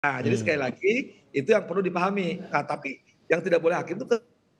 Nah, jadi sekali Mmm. lagi itu yang perlu dipahami. Nah, tapi yang tidak boleh hakim itu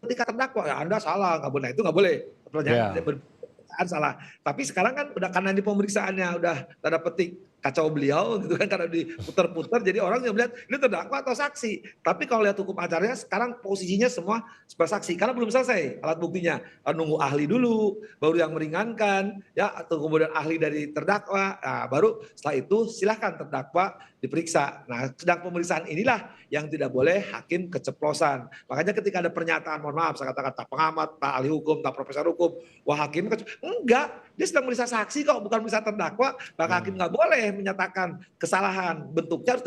ketika terdakwa, "Ya Anda salah, nggak boleh." Nah, itu nggak boleh. Iya. Pertanyaan salah. Tapi sekarang kan udah karena di pemeriksaannya udah tanda petik kacau beliau gitu kan karena diputar-putar jadi orang yang melihat ini terdakwa atau saksi. Tapi kalau lihat hukum acaranya sekarang posisinya semua sebagai saksi karena belum selesai alat buktinya. Nunggu ahli dulu, baru yang meringankan ya atau kemudian ahli dari terdakwa. Nah, baru setelah itu silahkan terdakwa diperiksa. Nah, sedang pemeriksaan inilah yang tidak boleh hakim keceplosan. Makanya ketika ada pernyataan, mohon maaf saya katakan tak pengamat, tak ahli hukum, tak profesor hukum, wah hakim enggak, dia sedang meriksa saksi kok, bukan meriksa terdakwa, maka hakim Mmm. nggak boleh menyatakan kesalahan, bentuknya harus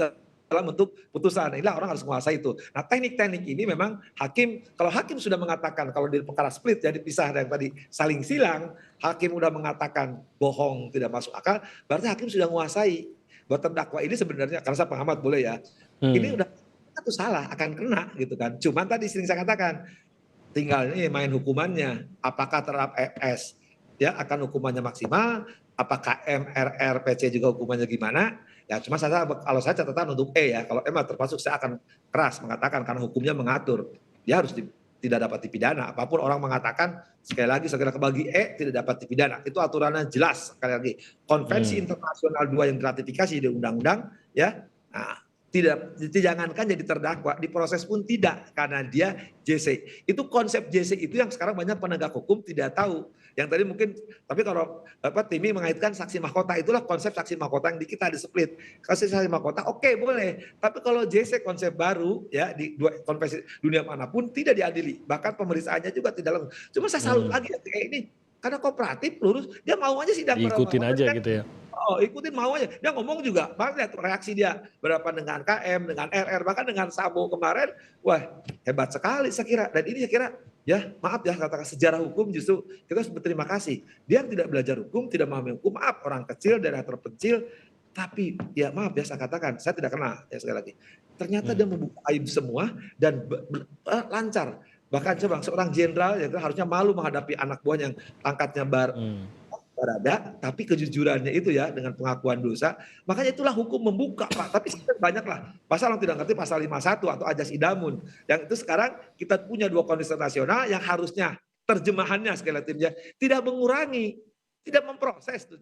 dalam bentuk putusan. Inilah orang harus menguasai itu. Nah, teknik-teknik ini memang hakim, kalau hakim sudah mengatakan kalau di perkara split ya dipisah yang tadi saling silang, hakim sudah mengatakan bohong tidak masuk akal, berarti hakim sudah menguasai bahwa terdakwa ini sebenarnya karena saya pengamat boleh ya, ini Mmm. udah satu salah akan kena gitu kan. Cuman tadi sering saya katakan, tinggal ini main hukumannya, apakah terhadap FS ya akan hukumannya maksimal, apakah MRR, PC juga hukumannya gimana, ya cuma saya kalau saya catatan untuk E ya, kalau M termasuk saya akan keras mengatakan karena hukumnya mengatur, dia harus tidak dapat dipidana, apapun orang mengatakan sekali lagi segera kebagi E tidak dapat dipidana, itu aturannya jelas sekali lagi. Konvensi Mmm. internasional 2 yang diratifikasi di undang-undang ya, nah tidak jangankan jadi terdakwa, diproses pun tidak karena dia JC. Itu konsep JC itu yang sekarang banyak penegak hukum tidak tahu. Yang tadi mungkin tapi kalau Timi mengaitkan saksi mahkota itulah konsep saksi mahkota yang di kita di split. Kasih saksi mahkota oke boleh, tapi kalau JC konsep baru ya di dua konvensi dunia manapun tidak diadili. Bahkan pemeriksaannya juga tidak langsung. Cuma saya salut Mmm. lagi kayak ini karena kooperatif lurus, dia mau aja sidang Diikutin aja gitu ya? oh, ikutin mau aja. Dia ngomong juga, lihat reaksi dia berapa dengan KM, dengan RR, bahkan dengan Sambo kemarin, wah hebat sekali saya kira. Dan ini saya kira, ya maaf ya katakan sejarah hukum justru kita harus berterima kasih. Dia yang tidak belajar hukum, tidak memahami hukum, maaf orang kecil, daerah terpencil, tapi ya maaf ya saya katakan, saya tidak kenal ya sekali lagi. Ternyata Mmm. dia membuka aib semua dan lancar. Bahkan coba seorang jenderal ya harusnya malu menghadapi anak buah yang pangkatnya Mmm. Barada, tapi kejujurannya itu ya dengan pengakuan dosa, makanya itulah hukum membuka Pak, tapi sekarang banyaklah pasal yang tidak ngerti pasal 51 atau ajas idamun, yang itu sekarang kita punya 2 kondisi nasional yang harusnya terjemahannya sekali lagi timnya, tidak mengurangi, tidak memproses tuh.